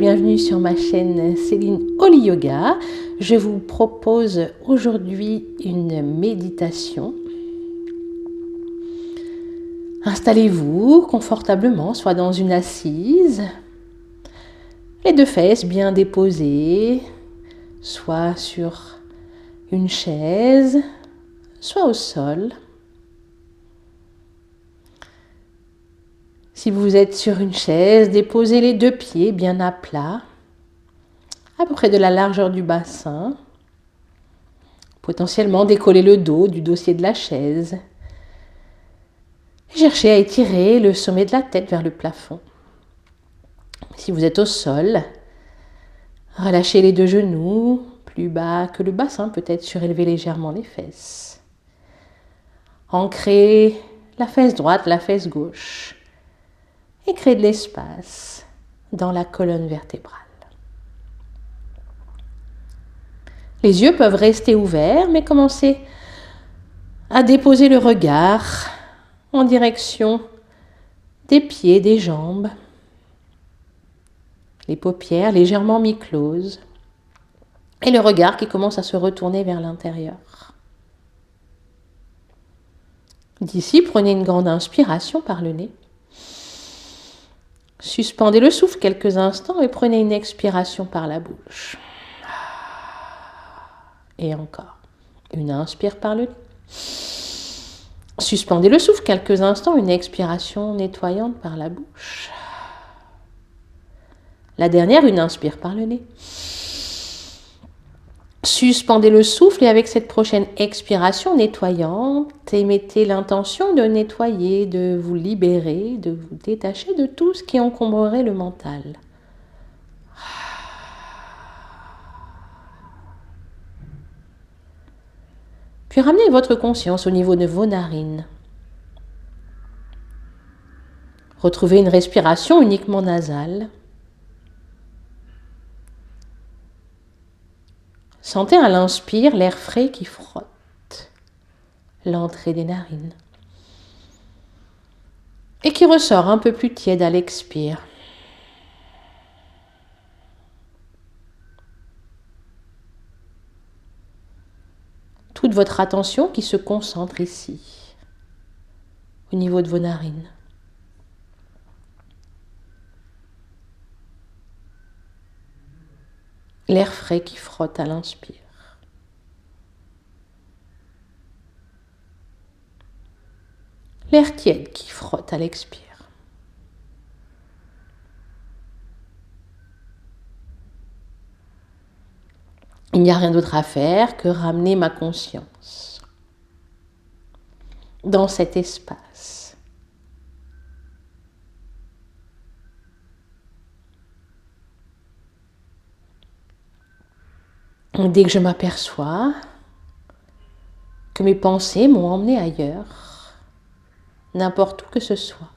bienvenue sur ma chaîne Céline Holly Yoga. Je vous propose aujourd'hui une méditation. Installez-vous confortablement, soit dans une assise, les deux fesses bien déposées, soit sur une chaise, soit au sol. Si vous êtes sur une chaise, déposez les deux pieds bien à plat, à peu près de la largeur du bassin. Potentiellement décollez le dos du dossier de la chaise. Cherchez à étirer le sommet de la tête vers le plafond. Si vous êtes au sol, relâchez les deux genoux, plus bas que le bassin, peut-être surélevez légèrement les fesses. Ancrez la fesse droite, la fesse gauche. Et créez de l'espace dans la colonne vertébrale. Les yeux peuvent rester ouverts, mais commencez à déposer le regard en direction des pieds, des jambes. Les paupières légèrement mi-closes. Et le regard qui commence à se retourner vers l'intérieur. D'ici, prenez une grande inspiration par le nez. Suspendez le souffle quelques instants et prenez une expiration par la bouche. Et encore. Une inspire par le nez. Suspendez le souffle quelques instants, une expiration nettoyante par la bouche. La dernière, une inspire par le nez. Suspendez le souffle et avec cette prochaine expiration nettoyante, émettez l'intention de nettoyer, de vous libérer, de vous détacher de tout ce qui encombrerait le mental. Puis ramenez votre conscience au niveau de vos narines. Retrouvez une respiration uniquement nasale. Sentez à l'inspire l'air frais qui frotte l'entrée des narines et qui ressort un peu plus tiède à l'expire. Toute votre attention qui se concentre ici, au niveau de vos narines. L'air frais qui frotte à l'inspire. L'air tiède qui frotte à l'expire. Il n'y a rien d'autre à faire que ramener ma conscience dans cet espace. Dès que je m'aperçois que mes pensées m'ont emmené ailleurs, n'importe où que ce soit,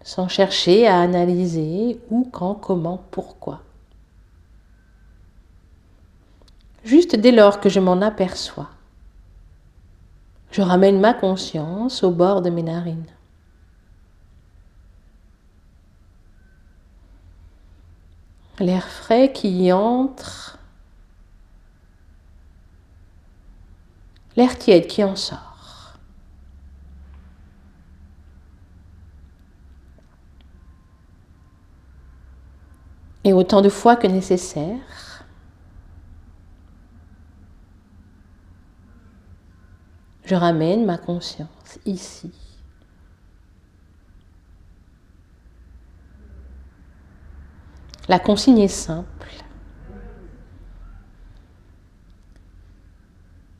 sans chercher à analyser où, quand, comment, pourquoi. Juste dès lors que je m'en aperçois, je ramène ma conscience au bord de mes narines. L'air frais qui y entre, l'air tiède qui en sort. Et autant de fois que nécessaire, je ramène ma conscience ici. La consigne est simple.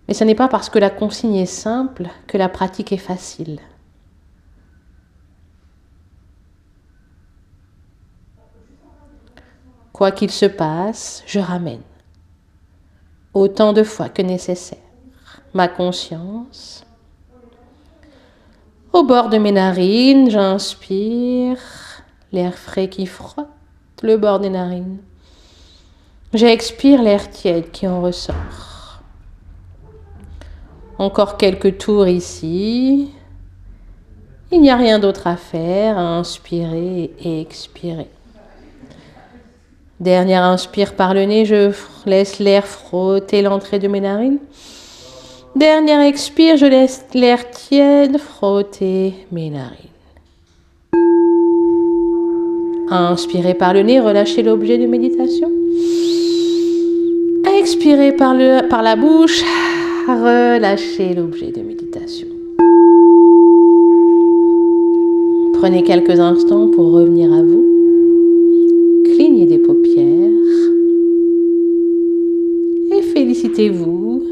Mais ce n'est pas parce que la consigne est simple que la pratique est facile. Quoi qu'il se passe, je ramène, autant de fois que nécessaire, ma conscience au bord de mes narines. J'inspire, l'air frais qui frotte le bord des narines. J'expire, l'air tiède qui en ressort. Encore quelques tours ici Il n'y a rien d'autre à faire, inspirez et expirez. Dernière inspire par le nez, je laisse l'air frotter l'entrée de mes narines. Dernière expire, je laisse l'air tiède frotter mes narines. Inspirez par le nez, relâchez l'objet de méditation. Expirez par la bouche, relâchez l'objet de méditation. Prenez quelques instants pour revenir à vous. Clignez des paupières et félicitez-vous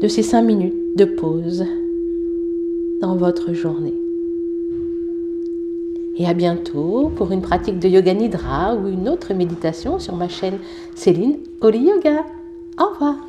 de ces 5 minutes de pause dans votre journée. Et à bientôt pour une pratique de Yoga Nidra ou une autre méditation sur ma chaîne Céline Oli Yoga. Au revoir.